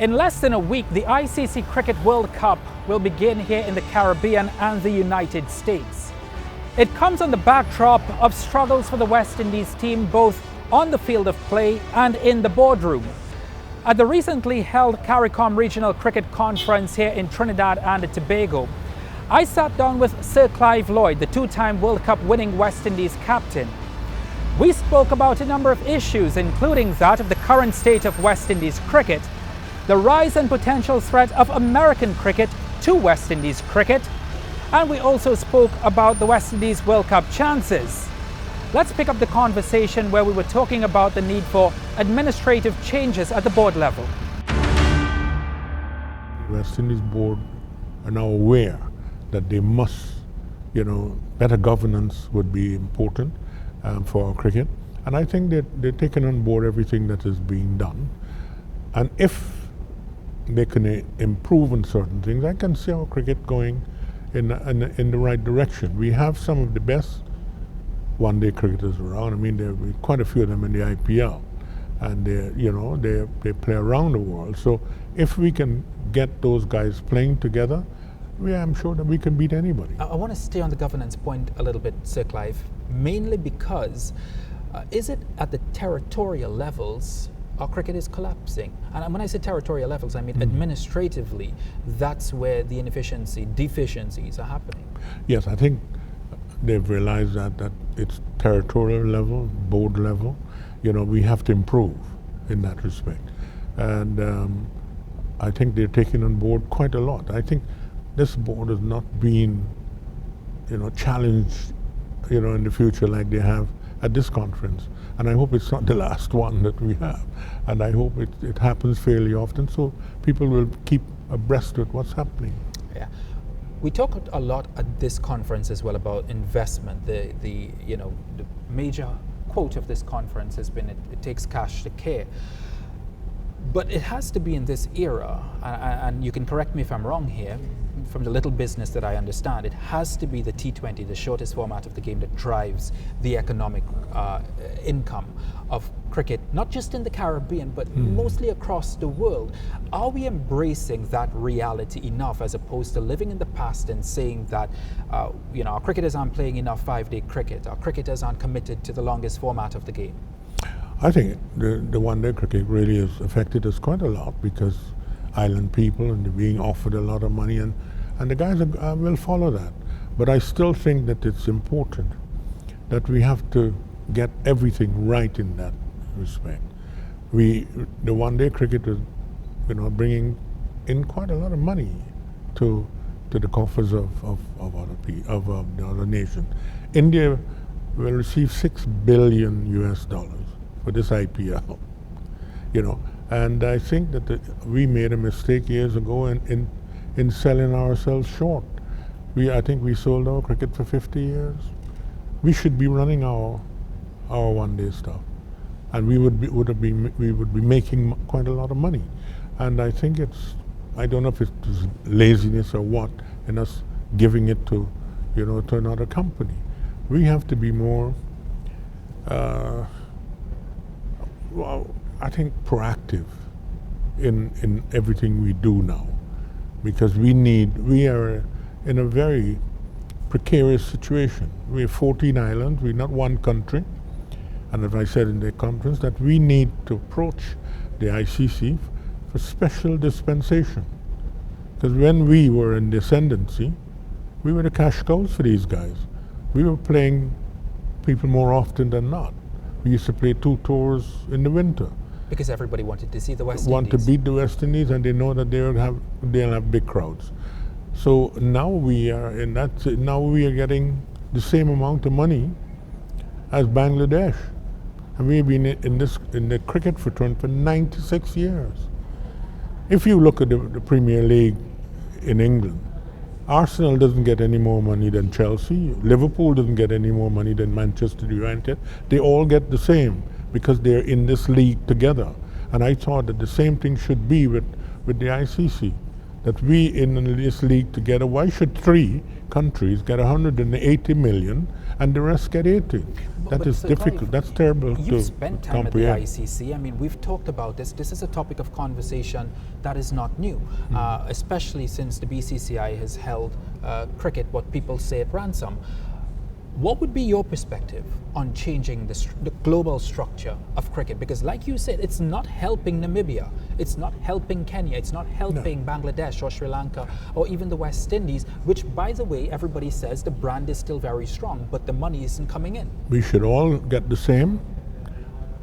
In less than a week, the ICC Cricket World Cup will begin here in the Caribbean and the United States. It comes on the backdrop of struggles for the West Indies team both on the field of play and in the boardroom. At the recently held CARICOM Regional Cricket Conference here in Trinidad and Tobago, I sat down with Sir Clive Lloyd, the two-time World Cup winning West Indies captain. We spoke about a number of issues, including that of the current state of West Indies cricket, the rise and potential threat of American cricket to West Indies cricket, and we also spoke about the West Indies World Cup chances. Let's pick up the conversation where we were talking about the need for administrative changes at the board level. The West Indies board are now aware that they must, better governance would be important for our cricket. And I think that they're taking on board everything that is being done. And if they can improve on certain things, I can see our cricket going in the right direction. We have some of the best one-day cricketers around. I mean, there are quite a few of them in the IPL, and they play around the world. So if we can get those guys playing together, I'm sure that we can beat anybody. I want to stay on the governance point a little bit, Sir Clive, mainly because is it at the territorial levels our cricket is collapsing? And when I say territorial levels, I mean administratively, that's where the deficiencies are happening. Yes, I think they've realized that it's territorial level, board level. We have to improve in that respect. And I think they're taking on board quite a lot. I think this board has not been, challenged, in the future like they have at this conference. And I hope it's not the last one that we have. And I hope it happens fairly often so people will keep abreast with what's happening. Yeah. We talked a lot at this conference as well about investment. The major quote of this conference has been it takes cash to care. But it has to be in this era, and you can correct me if I'm wrong here, from the little business that I understand, it has to be the T20, the shortest format of the game, that drives the economic income of cricket, not just in the Caribbean, but mostly across the world. Are we embracing that reality enough as opposed to living in the past and saying that, our cricketers aren't playing enough five-day cricket, our cricketers aren't committed to the longest format of the game? I think the one-day cricket really has affected us quite a lot because island people and they're being offered a lot of money and the guys will follow that. But I still think that it's important that we have to get everything right in that respect. The one-day cricket is, bringing in quite a lot of money to the coffers of the other nation. India will receive $6 billion for this IPL, and I think that we made a mistake years ago in selling ourselves short. I think we sold our cricket for 50 years. We should be running our one-day stuff, and we would be making quite a lot of money. And I think I don't know if it's laziness or what, in us giving it to another company. We have to be more. I think proactive in everything we do now, because we are in a very precarious situation. We have 14 islands, we're not one country, and as I said in the conference, that we need to approach the ICC for special dispensation. Because when we were in the ascendancy, we were the cash cows for these guys. We were playing people more often than not. We used to play 2 tours in the winter. Because everybody wanted to see the West Indies. Want to beat the West Indies, and they know that they'll have big crowds. So now we are getting the same amount of money as Bangladesh, and we've been in the cricket fraternity for 96 years. If you look at the Premier League in England, Arsenal doesn't get any more money than Chelsea. Liverpool doesn't get any more money than Manchester United. They all get the same because they're in this league together. And I thought that the same thing should be with the ICC. that we in this league together, why should 3 countries get 180 million and the rest get 80? That is difficult. Clive, that's terrible to you've spent time comprehend. at the ICC. I mean, we've talked about this. This is a topic of conversation that is not new, especially since the BCCI has held cricket, what people say, at ransom. What would be your perspective on changing the global structure of cricket? Because like you said, it's not helping Namibia, it's not helping Kenya, it's not helping Bangladesh or Sri Lanka or even the West Indies, which, by the way, everybody says the brand is still very strong, but the money isn't coming in. We should all get the same,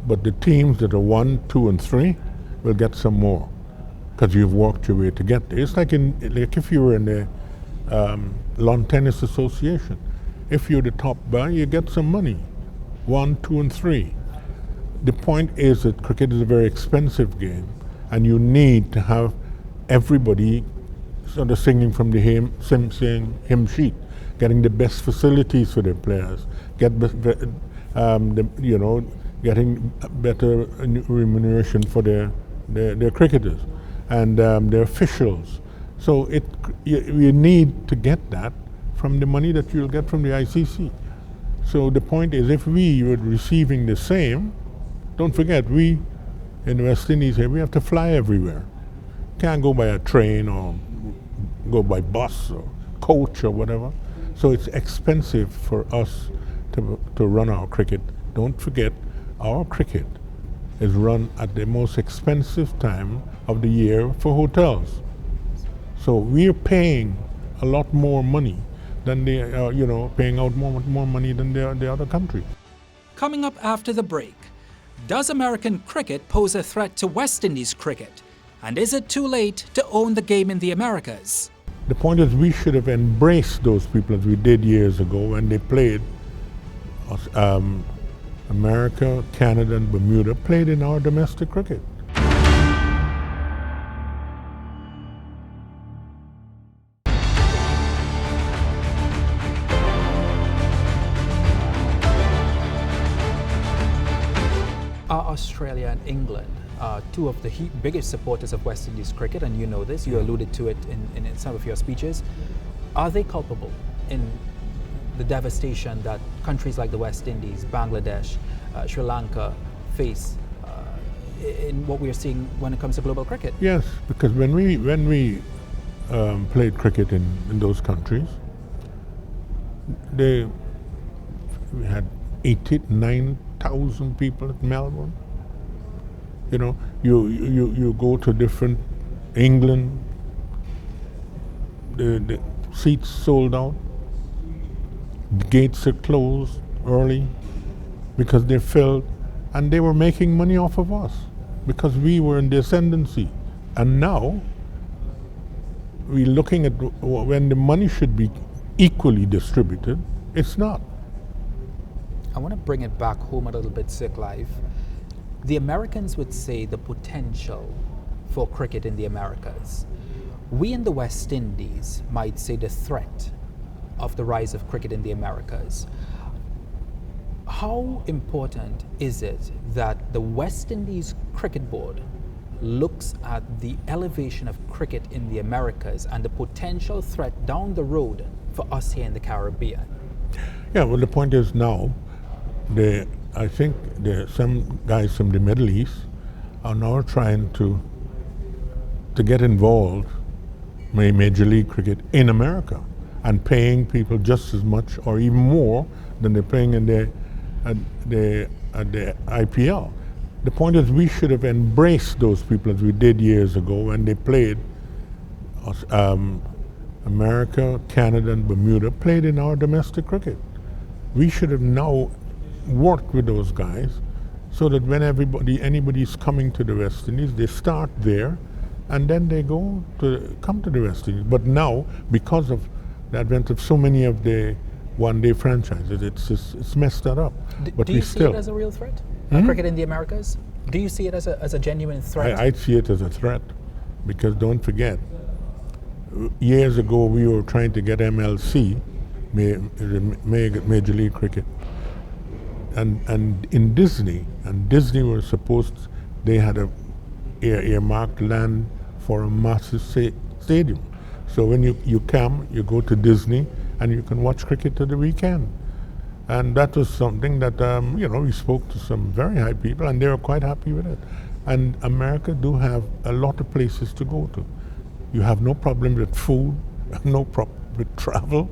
but the teams that are 1, 2, and 3 will get some more because you've worked your way to get there. It's like if you were in the Lawn Tennis Association. If you're the top guy, you get some money, 1, 2, and 3. The point is that cricket is a very expensive game, and you need to have everybody sort of singing from the hymn sheet, getting the best facilities for their players, getting better remuneration for their cricketers and their officials. So you need to get that from the money that you'll get from the ICC. So the point is, if we were receiving the same, don't forget, we in the West Indies here, we have to fly everywhere. Can't go by a train or go by bus or coach or whatever. So it's expensive for us to run our cricket. Don't forget, our cricket is run at the most expensive time of the year for hotels. So we're paying a lot more money than they are, paying out more money than the other countries. Coming up after the break, does American cricket pose a threat to West Indies cricket? And is it too late to own the game in the Americas? The point is, we should have embraced those people as we did years ago when they played. America, Canada, and Bermuda played in our domestic cricket. Australia and England are two of the biggest supporters of West Indies cricket, and you know this, you alluded to it in some of your speeches. Are they culpable in the devastation that countries like the West Indies, Bangladesh, Sri Lanka face in what we are seeing when it comes to global cricket? Yes, because when we played cricket in those countries, we had 89,000 people at Melbourne. You go to different England, the seats sold out, the gates are closed early because they're filled, and they were making money off of us because we were in the ascendancy. And now we're looking at when the money should be equally distributed, it's not. I want to bring it back home a little bit, Sir Clive. The Americans would say the potential for cricket in the Americas. We in the West Indies might say the threat of the rise of cricket in the Americas. How important is it that the West Indies Cricket Board looks at the elevation of cricket in the Americas and the potential threat down the road for us here in the Caribbean? Yeah, well, the point is now, I think some guys from the Middle East are now trying to get involved in Major League Cricket in America and paying people just as much or even more than they're paying in the IPL. The point is, we should have embraced those people as we did years ago when they played. America, Canada, and Bermuda played in our domestic cricket. We should have now worked with those guys so that when anybody's coming to the West Indies, they start there and then they come to the West Indies. But now, because of the advent of so many of the one-day franchises, it's messed that up. Do you see it as a real threat? Cricket in the Americas? Do you see it as a genuine threat? I see it as a threat because don't forget, years ago we were trying to get MLC, Major League Cricket, and in Disney, they had earmarked land for a massive stadium. So when you come, you go to Disney, and you can watch cricket to the weekend. And that was something that, we spoke to some very high people, and they were quite happy with it. And America do have a lot of places to go to. You have no problem with food, no problem with travel,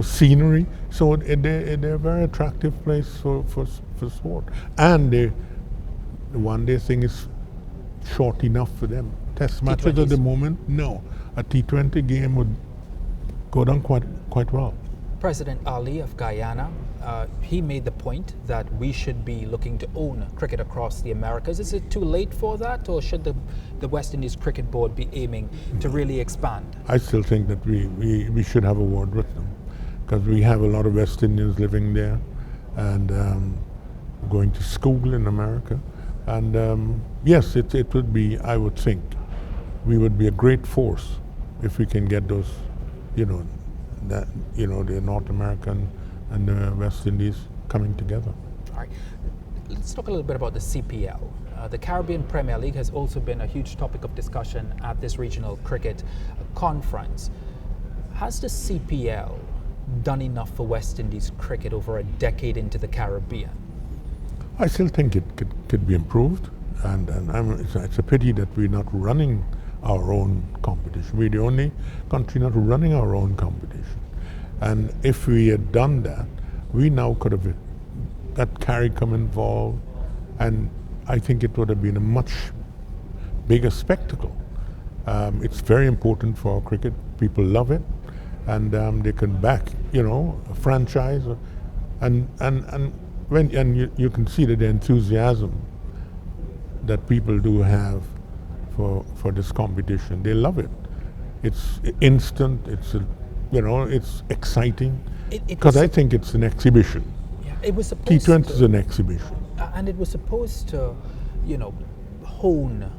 scenery. So they're a very attractive place for sport. And the one-day thing is short enough for them. Test matches at the moment, no. A T20 game would go down quite well. President Ali of Guyana, he made the point that we should be looking to own cricket across the Americas. Is it too late for that, or should the West Indies Cricket Board be aiming to really expand? I still think that we should have a word with them, because we have a lot of West Indians living there and going to school in America. And yes, it would be, I would think, we would be a great force if we can get those, the North American and the West Indies coming together. All right. Let's talk a little bit about the CPL. The Caribbean Premier League has also been a huge topic of discussion at this regional cricket conference. Has the CPL done enough for West Indies cricket over a decade into the Caribbean? I still think it could be improved, and it's a pity that we're not running our own competition. We're the only country not running our own competition. And if we had done that, we now could have got CARICOM involved, and I think it would have been a much bigger spectacle. It's very important for cricket. People love it, and they can back, a franchise, and you can see that the enthusiasm that people do have for this competition. They love it. It's instant. It's exciting. Because I think it's an exhibition. Yeah, it was supposed T20 is an exhibition. And it was supposed to, hone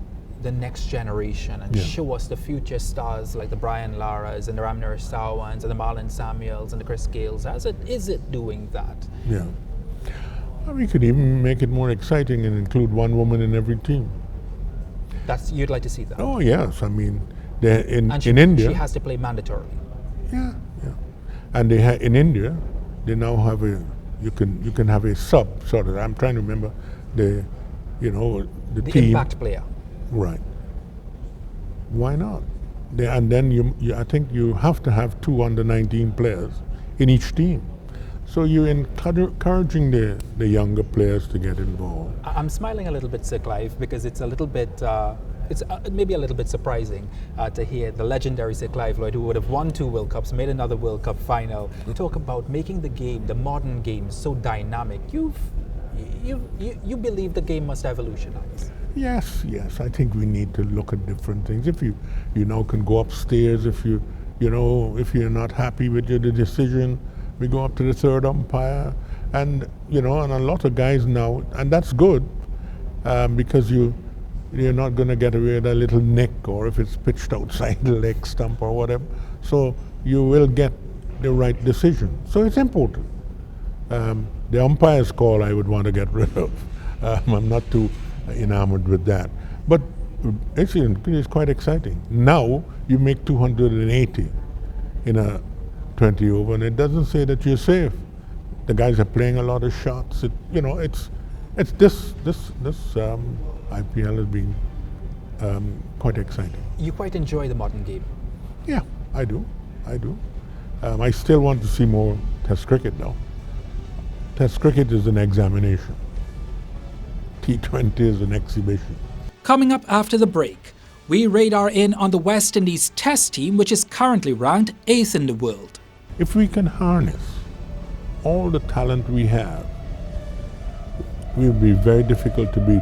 the next generation and show us the future stars like the Brian Laras and the Ramner Sawans and the Marlon Samuels and the Chris Gales. Is it doing that? Yeah. We could even make it more exciting and include one woman in every team. You'd like to see that? Oh yes, I mean, in she India. has to play mandatorily. Yeah. And in India, they now have you can have a sub sort of. I'm trying to remember the team. Impact player. Right. Why not? And then I think you have to have 2 under-19 players in each team. So you're encouraging the younger players to get involved. I'm smiling a little bit, Sir Clive, because it's a little bit, it's maybe a little bit surprising to hear the legendary Sir Clive Lloyd, who would have won 2 World Cups, made another World Cup final, talk about making the game, the modern game, so dynamic. You believe the game must evolutionize. Yes. I think we need to look at different things. If you now can go upstairs, if if you're not happy with the decision, we go up to the third umpire, and and a lot of guys now, and that's good, because you're not going to get away with a little nick, or if it's pitched outside the leg stump or whatever. So you will get the right decision. So it's important. The umpire's call I would want to get rid of. I'm not too enamored with that, but it's quite exciting. Now you make 280 in a 20 over, and it doesn't say that you're safe. The guys are playing a lot of shots. It's this IPL has been quite exciting. You quite enjoy the modern game. Yeah, I do. I still want to see more Test cricket now. Test cricket is an examination. T20 is an exhibition. Coming up after the break, we radar in on the West Indies Test team, which is currently ranked 8th in the world. If we can harness all the talent we have, we'll be very difficult to beat.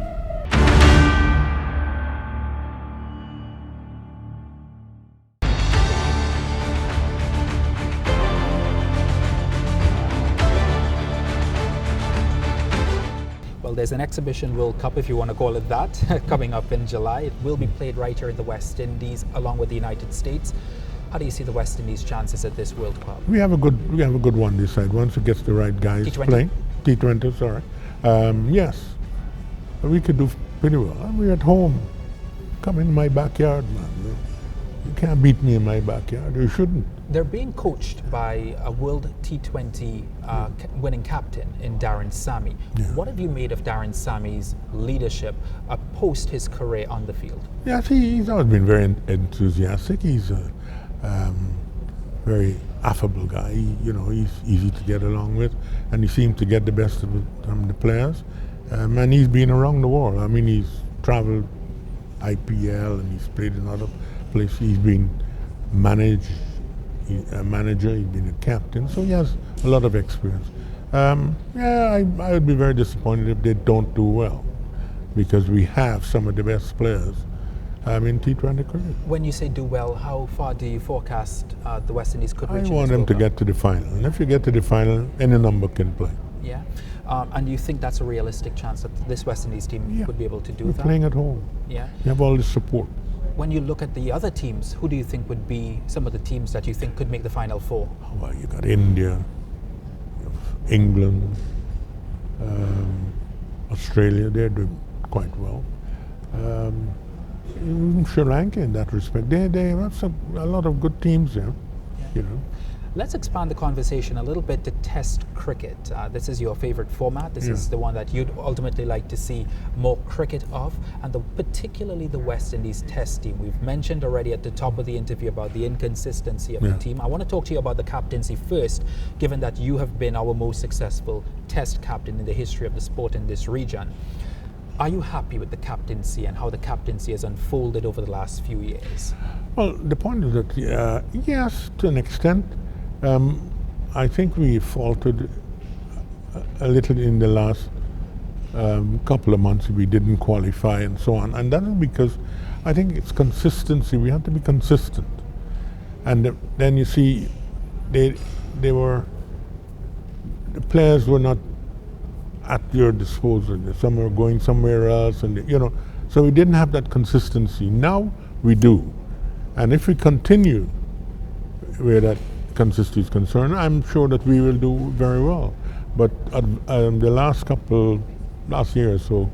Well, there's an exhibition World Cup, if you want to call it that, coming up in July. It will be played right here in the West Indies, along with the United States. How do you see the West Indies' chances at this World Cup? We have a good one this side. Once it gets the right guys T20? playing. T20, sorry. Yes, we could do pretty well. We're at home. Come in my backyard, man. can't beat me in my backyard. You shouldn't. They're being coached by a World T20 winning captain in Darren Sammy. Yeah. What have you made of Darren Sammy's leadership post his career on the field? Yes, he's always been very enthusiastic. He's a very affable guy. He's easy to get along with, and he seems to get the best of the players. And he's been around the world. I mean, he's traveled IPL and he's played in other places. He's been a manager, he's been a captain, so he has a lot of experience. I would be very disappointed if they don't do well, because we have some of the best players in T20 cricket. When you say do well, how far do you forecast the West Indies could reach? I want them to get to the final, and if you get to the final, any number can play. Yeah, and you think that's a realistic chance that this West Indies team would be able to do that? Playing at home. Yeah. You have all the support. When you look at the other teams, who do you think would be some of the teams that you think could make the Final Four? Well, you got India, you have England, Australia, they're doing quite well. Even Sri Lanka in that respect. They have a lot of good teams there, Let's expand the conversation a little bit to Test cricket. This is your favorite format. This is the one that you'd ultimately like to see more cricket of, and particularly the West Indies Test team. We've mentioned already at the top of the interview about the inconsistency of the team. I want to talk to you about the captaincy first, given that you have been our most successful Test captain in the history of the sport in this region. Are you happy with the captaincy and how the captaincy has unfolded over the last few years? Well, the point is that, yes, to an extent. I think we faltered a little in the last couple of months. We didn't qualify and so on. And that is because I think it's consistency. We have to be consistent. And then you see, the players were not at your disposal. Some were going somewhere else, and so we didn't have that consistency. Now we do. And if we continue where that consistency is concerned, I'm sure that we will do very well. But the last year or so,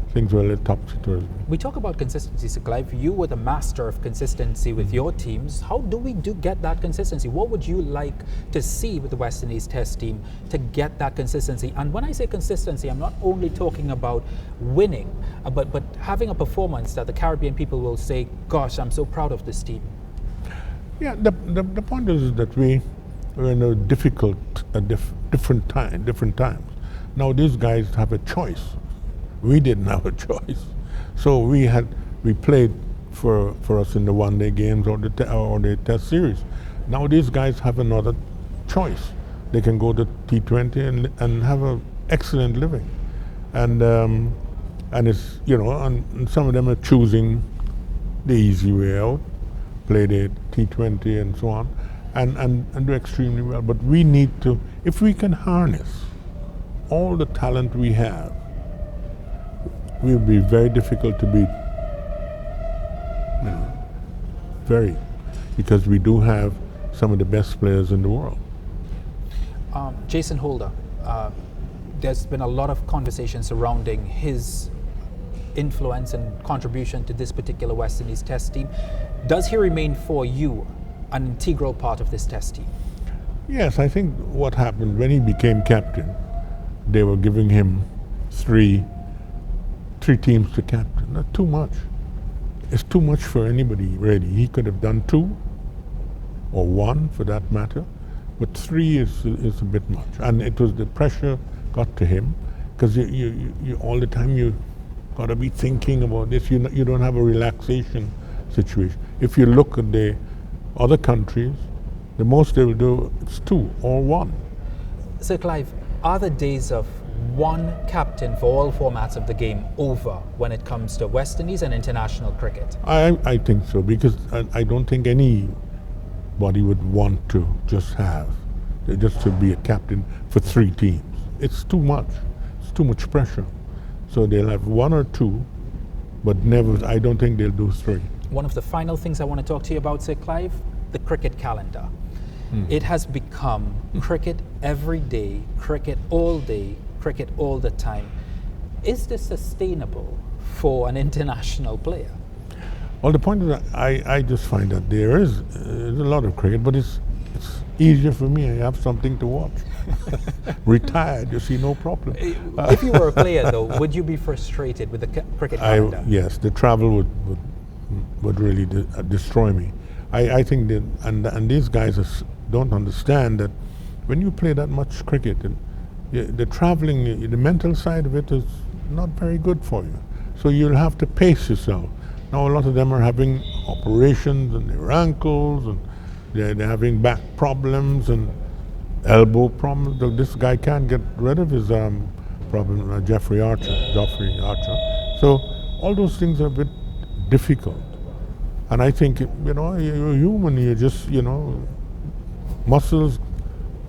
things were a little topsy-turvy. We talk about consistency, so Clive. You were the master of consistency with your teams. How do we get that consistency? What would you like to see with the West Indies Test team to get that consistency? And when I say consistency, I'm not only talking about winning, but having a performance that the Caribbean people will say, gosh, I'm so proud of this team. Yeah, the point is that we were in a difficult, different times. Now these guys have a choice. We didn't have a choice. So we played for us in the one-day games or the Test series. Now these guys have another choice. They can go to T20 and have an excellent living. And it's, and some of them are choosing the easy way out, play the T20 and so on, and do extremely well. But we need to, if we can harness all the talent we have, it will be very difficult to beat. Very, because we do have some of the best players in the world. Jason Holder, there's been a lot of conversation surrounding his influence and contribution to this particular West Indies Test team. Does he remain for you an integral part of this Test team? Yes, I think what happened when he became captain, they were giving him three teams to captain. Not too much. It's too much for anybody, really. He could have done 2 or 1 for that matter, but 3 is a bit much. And it was the pressure got to him, because you all the time you got to be thinking about this. You don't have a relaxation situation. If you look at the other countries, the most they will do is 2 or 1. Sir Clive, are the days of one captain for all formats of the game over when it comes to West Indies and international cricket? I think so, because I don't think anybody would want to just to be a captain for 3 teams. It's too much. It's too much pressure. So they'll have 1 or 2, but never. I don't think they'll do 3. One of the final things I want to talk to you about, Sir Clive, the cricket calendar. It has become cricket every day, cricket all day, cricket all the time. Is this sustainable for an international player? Well, the point is that I just find that there is a lot of cricket, but it's easier for me. I have something to watch. Retired, you see, no problem. If you were a player, though, would you be frustrated with the cricket calendar? Yes, the travel would really destroy me. I think that, and these guys don't understand that when you play that much cricket, the traveling, the mental side of it is not very good for you. So you'll have to pace yourself. Now a lot of them are having operations and their ankles, and they're having back problems and elbow problems. This guy can't get rid of his problem, Geoffrey Archer. So all those things are a bit difficult. And I think, you're human, you just, muscles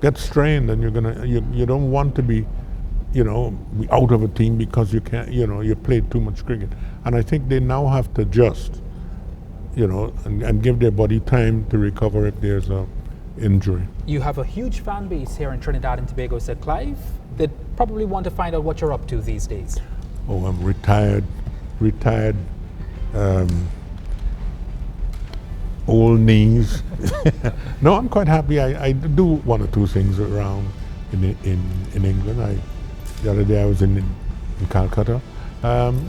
get strained, and you don't want to be out of a team because you can't, you played too much cricket. And I think they now have to adjust, and give their body time to recover if there's a injury. You have a huge fan base here in Trinidad and Tobago, Sir Clive. They'd probably want to find out what you're up to these days. Oh, I'm retired, old knees. No, I'm quite happy. I do one or two things around in England. The other day I was in Calcutta.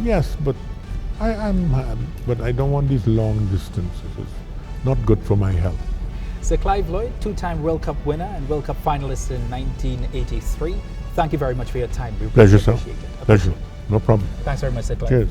Yes, but but I don't want these long distances. It's not good for my health. Sir Clive Lloyd, two-time World Cup winner and World Cup finalist in 1983. Thank you very much for your time. We Pleasure, sir. appreciate it. Pleasure. No problem. Thanks very much, Sir Clive. Cheers.